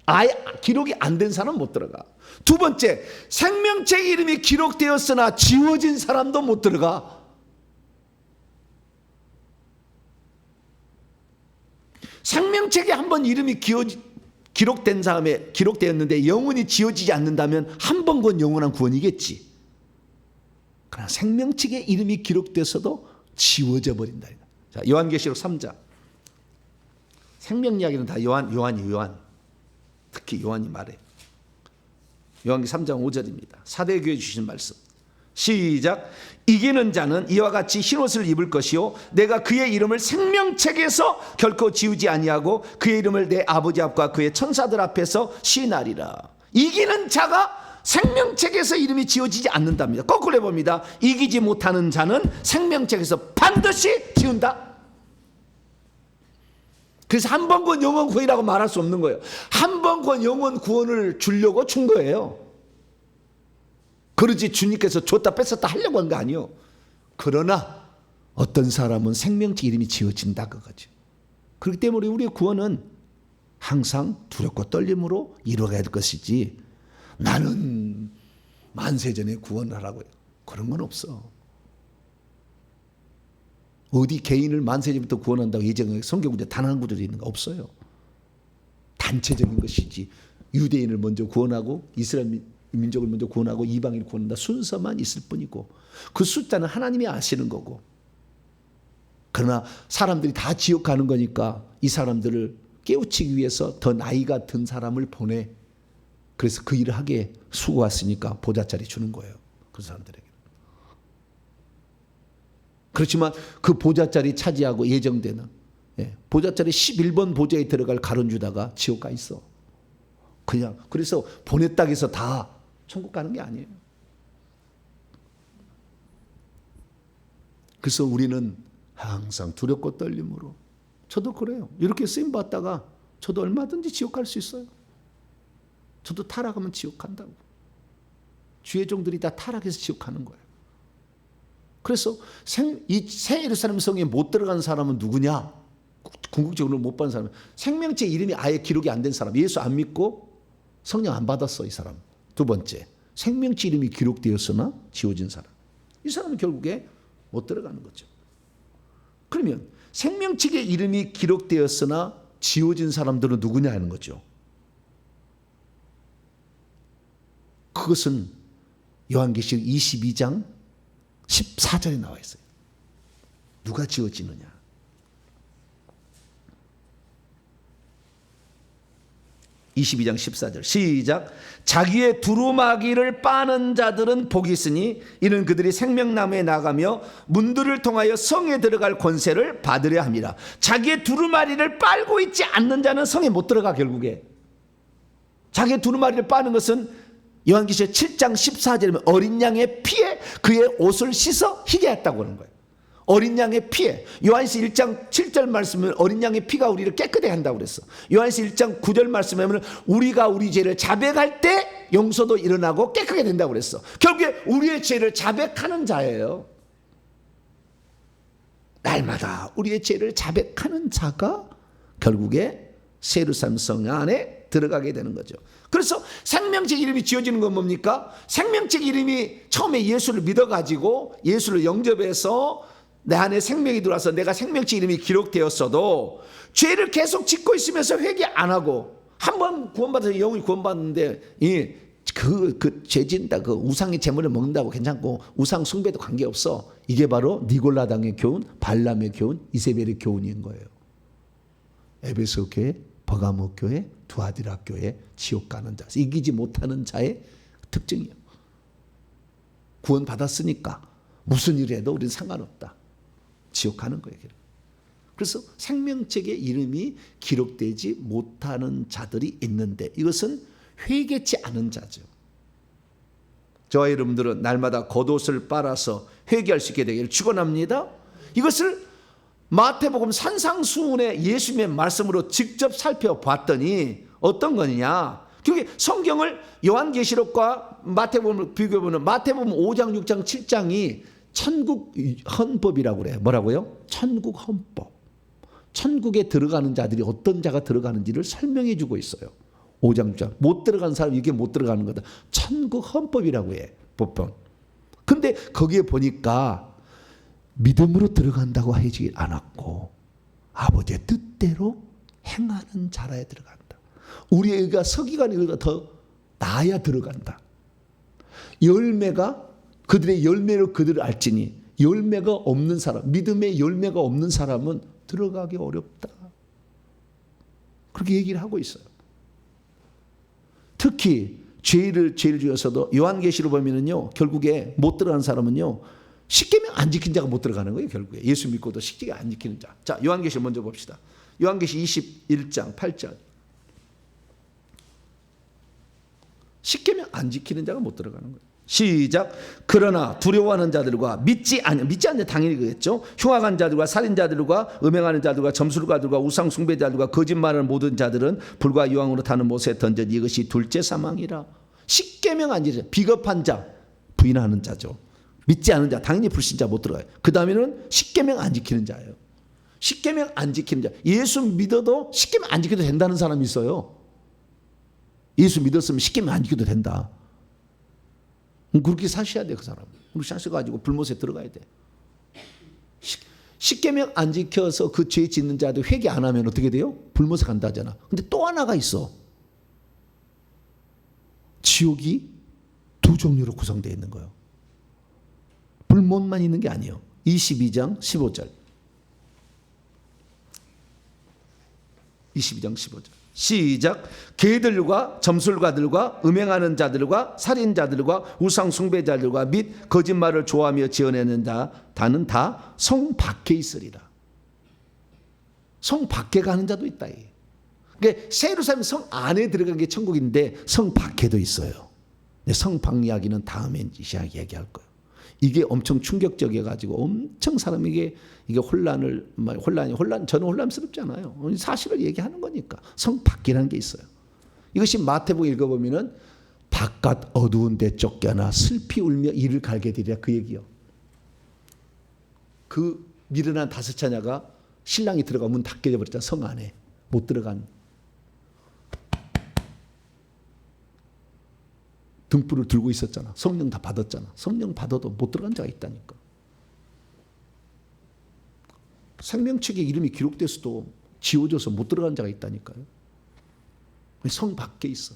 아예 기록이 안 된 사람은 못 들어가. 두 번째, 생명책 이름이 기록되었으나 지워진 사람도 못 들어가. 생명책에 한번 이름이 기록된 다음에 기록되었는데 영원히 지워지지 않는다면 한 번 건 영원한 구원이겠지. 그러나 생명책에 이름이 기록돼서도 지워져 버린다. 자, 요한계시록 3장. 생명 이야기는 다 요한. 특히 요한이 말해. 요한계시록 3장 5절입니다. 사대교회 주신 말씀. 시작. 이기는 자는 이와 같이 흰옷을 입을 것이요 내가 그의 이름을 생명책에서 결코 지우지 아니하고 그의 이름을 내 아버지 앞과 그의 천사들 앞에서 시인하리라. 이기는 자가 생명책에서 이름이 지워지지 않는답니다. 거꾸로 해봅니다. 이기지 못하는 자는 생명책에서 반드시 지운다. 그래서 한 번 구원 영원 구원이라고 말할 수 없는 거예요. 한 번 구원 영원 구원을 주려고 준 거예요. 그러지 주님께서 줬다 뺐었다 하려고 한 거 아니요. 그러나 어떤 사람은 생명책 이름이 지어진다 그거죠. 그렇기 때문에 우리의 구원은 항상 두렵고 떨림으로 이루어가야 될 것이지, 나는 만세전에 구원하라고 해요. 그런 건 없어. 어디 개인을 만세전부터 구원한다고 예정에 성경 구절 단 한 구절이 있는 거 없어요. 단체적인 것이지, 유대인을 먼저 구원하고 이스라엘 민족을 먼저 구원하고 이방인을 구원한다 순서만 있을 뿐이고, 그 숫자는 하나님이 아시는 거고. 그러나 사람들이 다 지옥 가는 거니까 이 사람들을 깨우치기 위해서 더 나이가 든 사람을 보내. 그래서 그 일을 하게 수고 왔으니까 보좌자리 주는 거예요, 그 사람들에게. 그렇지만 그 보좌자리 차지하고 예정되는, 보좌자리 11번 보좌에 들어갈 가룟 유다가 지옥 가 있어. 그냥 그래서 보냈다고 해서 다 천국 가는 게 아니에요. 그래서 우리는 항상 두렵고 떨림으로, 저도 그래요. 이렇게 쓰임 받다가 저도 얼마든지 지옥 갈 수 있어요. 저도 타락하면 지옥 간다고. 주의 종들이 다 타락해서 지옥 가는 거예요. 그래서 이 새 예루살렘 성에 못 들어간 사람은 누구냐? 궁극적으로 못 받은 사람은 생명책 이름이 아예 기록이 안 된 사람, 예수 안 믿고 성령 안 받았어 이 사람. 두 번째, 생명책 이름이 기록되었으나 지워진 사람. 이 사람은 결국에 못 들어가는 거죠. 그러면 생명책의 이름이 기록되었으나 지워진 사람들은 누구냐 하는 거죠. 그것은 요한계시록 22장 14절에 나와 있어요. 누가 지워지느냐? (22장 14절) 시작. 자기의 두루마기를 빠는 자들은 복이 있으니 이는 그들이 생명나무에 나가며 문들을 통하여 성에 들어갈 권세를 받으려 함이라. 자기의 두루마리를 빨고 있지 않는 자는 성에 못 들어가. 결국에 자기의 두루마리를 빠는 것은 요한계시록 7장 14절이면 어린 양의 피에 그의 옷을 씻어 희게 했다고 하는 거예요. 어린 양의 피에. 요한시 1장 7절 말씀은 어린 양의 피가 우리를 깨끗하게 한다고 그랬어. 요한시 1장 9절 말씀에 보면 우리가 우리 죄를 자백할 때 용서도 일어나고 깨끗하게 된다고 그랬어. 결국에 우리의 죄를 자백하는 자예요. 날마다 우리의 죄를 자백하는 자가 결국에 새 예루살렘 성 안에 들어가게 되는 거죠. 그래서 생명책 이름이 지어지는 건 뭡니까? 생명책 이름이 처음에 예수를 믿어가지고 예수를 영접해서 내 안에 생명이 들어와서 내가 생명책 이름이 기록되었어도 죄를 계속 짓고 있으면서 회개 안 하고, 한 번 구원받아서 영원히 구원받는데 그 죄진다, 그 우상의 제물을 먹는다고 괜찮고 우상 숭배도 관계없어. 이게 바로 니골라당의 교훈, 발람의 교훈, 이세벨의 교훈인 거예요. 에베소 교회, 버가모 교회, 두아디라 교회 지옥 가는 자, 이기지 못하는 자의 특징이에요. 구원 받았으니까 무슨 일 해도 우리는 상관없다. 지옥 가는 거예요. 그래서 생명책의 이름이 기록되지 못하는 자들이 있는데 이것은 회개치 않은 자죠. 저와 여러분들은 날마다 겉옷을 빨아서 회개할 수 있게 되기를 축원합니다. 이것을 마태복음 산상수훈의 예수님의 말씀으로 직접 살펴봤더니 어떤 거냐? 그게 성경을 요한계시록과 마태복음을 비교해보면 마태복음 5장, 6장, 7장이 천국 헌법이라고 그래요. 뭐라고요? 천국 헌법. 천국에 들어가는 자들이 어떤 자가 들어가는지를 설명해 주고 있어요. 5장, 6장. 못 들어가는 사람 이게 못 들어가는 거다. 천국 헌법이라고 해. 법본. 근데 거기에 보니까 믿음으로 들어간다고 하지 않았고 아버지의 뜻대로 행하는 자라에 들어간다. 우리의 의가 서기관의 의가 더 나아야 들어간다. 열매가 그들의 열매로 그들을 알지니 열매가 없는 사람, 믿음의 열매가 없는 사람은 들어가기 어렵다. 그렇게 얘기를 하고 있어요. 특히 죄를 지어서도 요한계시로 보면은요, 결국에 못 들어가는 사람은요, 십계명 안 지킨 자가 못 들어가는 거예요. 결국에 예수 믿고도 십계명 안 지키는 자. 자, 요한계시 먼저 봅시다. 요한계시 21장 8절. 십계명 안 지키는 자가 못 들어가는 거예요. 시작. 그러나 두려워하는 자들과 믿지 않는 당연히 그랬죠. 흉악한 자들과 살인자들과 음행하는 자들과 점술가들과 우상 숭배자들과 거짓말하는 모든 자들은 불과 유황으로 타는 못에 던져지 이것이 둘째 사망이라. 십계명 안 지키는 비겁한 자, 부인하는 자죠. 믿지 않은 자, 당연히 불신자 못 들어가요. 그 다음에는 십계명 안 지키는 자예요. 십계명 안 지키는 자. 예수 믿어도 십계명 안 지켜도 된다는 사람이 있어요. 예수 믿었으면 십계명 안 지켜도 된다. 그렇게 사셔야 돼, 그 사람. 그렇게 사셔가지고 불못에 들어가야 돼. 십계명 안 지켜서 그 죄 짓는 자도 회개 안 하면 어떻게 돼요? 불못에 간다 하잖아. 근데 또 하나가 있어. 지옥이 두 종류로 구성되어 있는 거예요. 불못만 있는 게 아니에요. 22장 15절. 22장 15절. 시작. 개들과 점술가들과 음행하는 자들과 살인자들과 우상 숭배자들과 및 거짓말을 좋아하며 지어내는 자는 다 성 밖에 있으리라. 성 밖에 가는 자도 있다. 그러니까 예루살렘 성 안에 들어간 게 천국인데 성 밖에도 있어요. 성 밖 이야기는 다음에 얘기할 거예요. 이게 엄청 충격적이어가지고 엄청 사람에게 이게 혼란, 저는 혼란스럽지 않아요. 사실을 얘기하는 거니까. 성 밖이라는 게 있어요. 이것이 마태복음 읽어보면은 바깥 어두운 데 쫓겨나 슬피 울며 이를 갈게 되리라 그 얘기요. 그 미련한 다섯 처녀가 신랑이 들어가 문 닫게 돼버렸잖아. 성 안에 못 들어간. 등불을 들고 있었잖아. 성령 다 받았잖아. 성령 받아도 못 들어간 자가 있다니까. 생명책에 이름이 기록돼서도 지워져서 못 들어간 자가 있다니까요. 성 밖에 있어.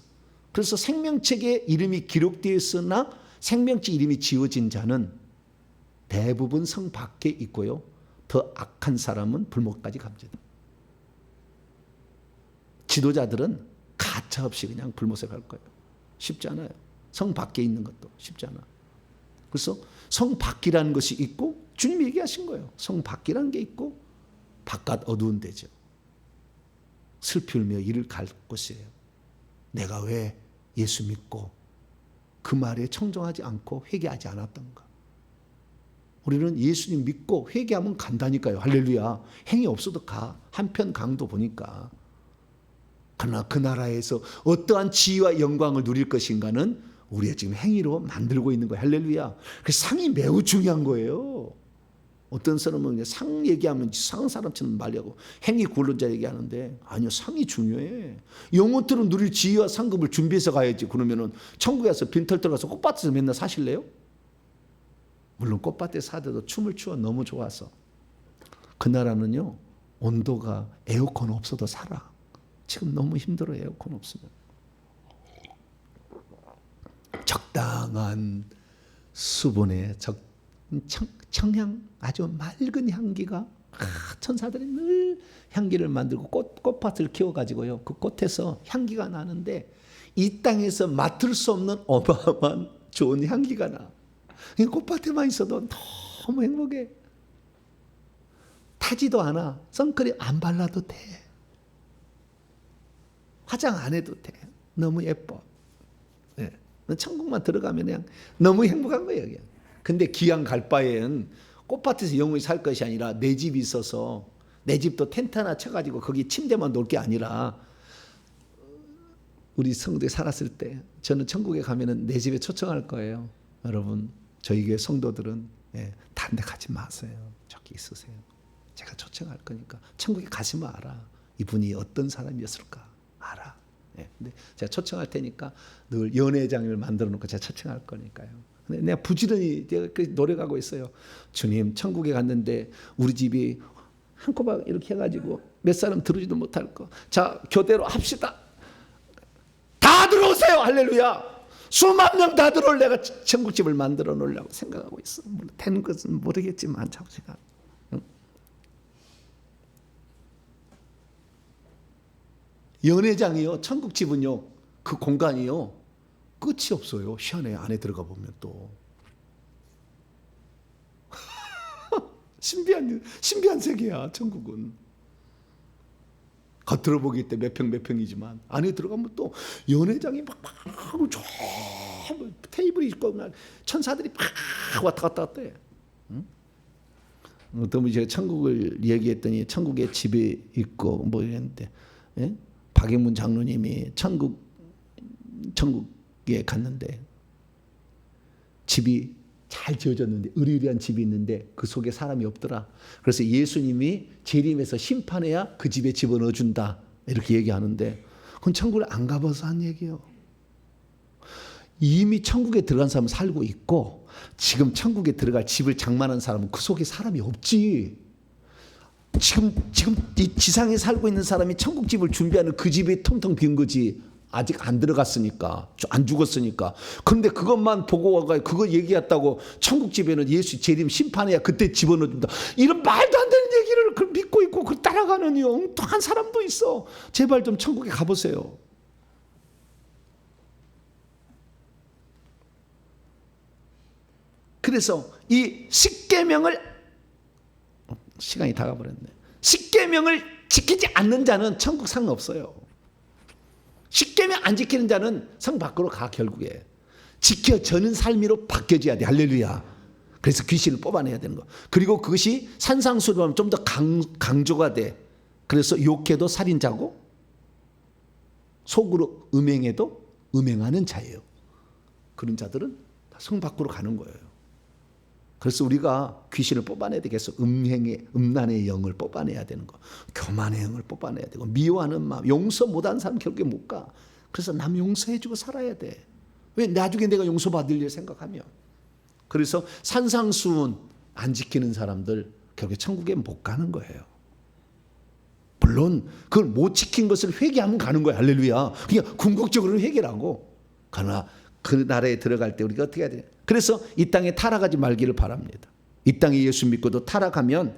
그래서 생명책에 이름이 기록되어 있으나 생명책 이름이 지워진 자는 대부분 성 밖에 있고요. 더 악한 사람은 불못까지 갑니다. 지도자들은 가차없이 그냥 불못에 갈 거예요. 쉽지 않아요. 성 밖에 있는 것도 쉽지 않아. 그래서 성 밖이라는 것이 있고 주님이 얘기하신 거예요. 성 밖이라는 게 있고 바깥 어두운 데죠. 슬피 울며 이를 갈 곳이에요. 내가 왜 예수 믿고 그 말에 청정하지 않고 회개하지 않았던가. 우리는 예수님 믿고 회개하면 간다니까요. 할렐루야. 행위 없어도 가. 한편 강도 보니까. 그러나 그 나라에서 어떠한 지위와 영광을 누릴 것인가는 우리가 지금 행위로 만들고 있는 거예요. 할렐루야. 그 상이 매우 중요한 거예요. 어떤 사람은 상 얘기하면 상 사람처럼 말하고 행위 굴론자 얘기하는데 아니요. 상이 중요해. 영혼들은 누릴 지위와 상급을 준비해서 가야지. 그러면은 천국에 가서 빈털 들어가서 꽃밭에서 맨날 사실래요? 물론 꽃밭에 사도 춤을 추어 너무 좋아서. 그 나라는요. 온도가 에어컨 없어도 살아. 지금 너무 힘들어 에어컨 없으면. 적당한 수분에 청향 아주 맑은 향기가 천사들이 늘 향기를 만들고 꽃밭을 키워가지고요. 그 꽃에서 향기가 나는데 이 땅에서 맡을 수 없는 어마어마한 좋은 향기가 나. 꽃밭에만 있어도 너무 행복해. 타지도 않아. 선크림 안 발라도 돼. 화장 안 해도 돼. 너무 예뻐. 네. 천국만 들어가면 그냥 너무 행복한 거예요. 그냥. 근데 기왕 갈 바엔 꽃밭에서 영원히 살 것이 아니라 내 집이 있어서 내 집도 텐트 하나 쳐가지고 거기 침대만 놓을 게 아니라 우리 성도에 살았을 때 저는 천국에 가면은 내 집에 초청할 거예요. 여러분 저희 교회 성도들은 다른 데 가지 마세요. 저기 있으세요. 제가 초청할 거니까 천국에 가시면 알아. 이분이 어떤 사람이었을까 알아. 근데 제가 초청할 테니까 늘 연회장을 만들어 놓고 제가 초청할 거니까요. 근데 내가 부지런히 노력하고 있어요. 주님 천국에 갔는데 우리 집이 한꺼번에 이렇게 해가지고 몇 사람 들어오지도 못할 거. 자 교대로 합시다. 다 들어오세요. 할렐루야. 수만 명 다 들어올 내가 천국집을 만들어 놓으려고 생각하고 있어. 되는 것은 모르겠지만 자꾸 생각. 연회장이요. 천국집은요. 그 공간이요. 끝이 없어요. 희한해. 안에 들어가 보면 또. 신비한 세계야. 천국은. 겉으로 보기 때 몇 평이지만 안에 들어가면 또 연회장이 막 저 테이블이 있고 천사들이 막 왔다 갔다 해. 어떤 분이 제가 천국을 얘기했더니 천국에 집이 있고 뭐 이랬는데 박영문 장로님이 천국에 갔는데 집이 잘 지어졌는데 으리으리한 집이 있는데 그 속에 사람이 없더라. 그래서 예수님이 재림해서 심판해야 그 집에 집어넣어준다 이렇게 얘기하는데 그건 천국을 안 가봐서 한 얘기예요. 이미 천국에 들어간 사람은 살고 있고 지금 천국에 들어갈 집을 장만한 사람은 그 속에 사람이 없지. 지금 이 지상에 살고 있는 사람이 천국 집을 준비하는 그 집이 텅텅 빈 거지. 아직 안 들어갔으니까, 안 죽었으니까. 그런데 그것만 보고 와가 그거 얘기했다고 천국 집에는 예수 재림 심판해야 그때 집어넣어준다. 이런 말도 안 되는 얘기를 믿고 있고 그걸 따라가는 엉뚱한 사람도 있어. 제발 좀 천국에 가보세요. 그래서 이 십계명을 시간이 다 가버렸네. 십계명을 지키지 않는 자는 천국 상 없어요. 십계명 안 지키는 자는 성 밖으로 가. 결국에 지켜져는 삶으로 바뀌어져야 돼. 할렐루야. 그래서 귀신을 뽑아내야 되는 거. 그리고 그것이 산상수로 하면 좀 더 강조가 돼. 그래서 욕해도 살인자고 속으로 음행해도 음행하는 자예요. 그런 자들은 다 성 밖으로 가는 거예요. 그래서 우리가 귀신을 뽑아내야 되겠어. 음란의 영을 뽑아내야 되는 거. 교만의 영을 뽑아내야 되고 미워하는 마음, 용서 못하는 사람 결국에 못 가. 그래서 남 용서해주고 살아야 돼. 왜 나중에 내가 용서받을 일 생각하면. 그래서 산상수훈 안 지키는 사람들 결국에 천국에 못 가는 거예요. 물론 그걸 못 지킨 것을 회개하면 가는 거야. 할렐루야. 그냥 궁극적으로는 회개라고. 그러나 그 나라에 들어갈 때 우리가 어떻게 해야 되냐. 그래서 이 땅에 타락하지 말기를 바랍니다. 이 땅에 예수 믿고도 타락하면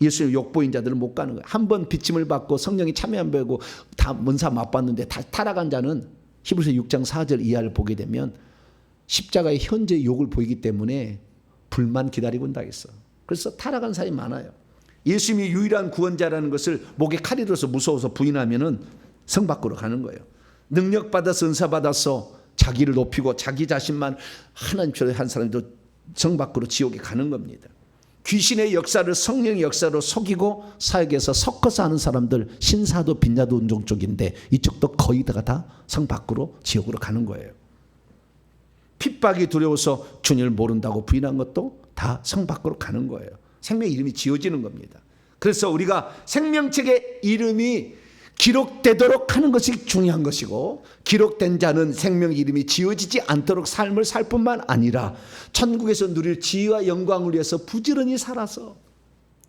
예수의 욕보인 자들은 못 가는 거예요. 한 번 비침을 받고 성령이 참여 안 배우고 다 먼사 맛봤는데 다 타락한 자는 히브리서 6장 4절 이하를 보게 되면 십자가의 현재 욕을 보이기 때문에 불만 기다리고 온다 했어. 그래서 타락한 사람이 많아요. 예수님이 유일한 구원자라는 것을 목에 칼이 들어서 무서워서 부인하면은 성 밖으로 가는 거예요. 능력 받아서 은사 받아서 자기를 높이고 자기 자신만 하나님처럼 한 사람도 성 밖으로 지옥에 가는 겁니다. 귀신의 역사를 성령의 역사로 속이고 사역에서 섞어서 하는 사람들 신사도 빈자도 운종 쪽인데 이쪽도 거의 다 성 밖으로 지옥으로 가는 거예요. 핍박이 두려워서 주님을 모른다고 부인한 것도 다 성 밖으로 가는 거예요. 생명의 이름이 지어지는 겁니다. 그래서 우리가 생명책의 이름이 기록되도록 하는 것이 중요한 것이고 기록된 자는 생명 이름이 지어지지 않도록 삶을 살 뿐만 아니라 천국에서 누릴 지혜와 영광을 위해서 부지런히 살아서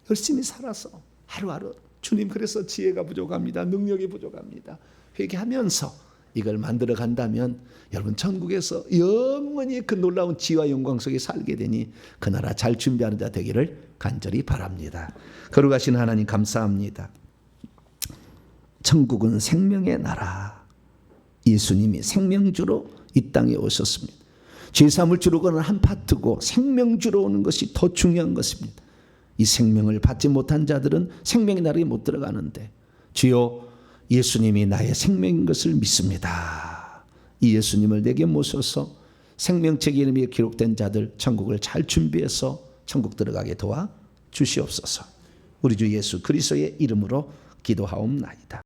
열심히 살아서 하루하루 주님 그래서 지혜가 부족합니다. 능력이 부족합니다. 회개하면서 이걸 만들어 간다면 여러분 천국에서 영원히 그 놀라운 지혜와 영광 속에 살게 되니 그 나라 잘 준비하는 자 되기를 간절히 바랍니다. 거룩하신 하나님 감사합니다. 천국은 생명의 나라. 예수님이 생명주로 이 땅에 오셨습니다. 죄사함을 주러 가는 한 파트고 생명주로 오는 것이 더 중요한 것입니다. 이 생명을 받지 못한 자들은 생명의 나라에 못 들어가는데 주여 예수님이 나의 생명인 것을 믿습니다. 이 예수님을 내게 모셔서 생명책 이름이 기록된 자들 천국을 잘 준비해서 천국 들어가게 도와 주시옵소서. 우리 주 예수 그리스도의 이름으로 기도하옵나이다.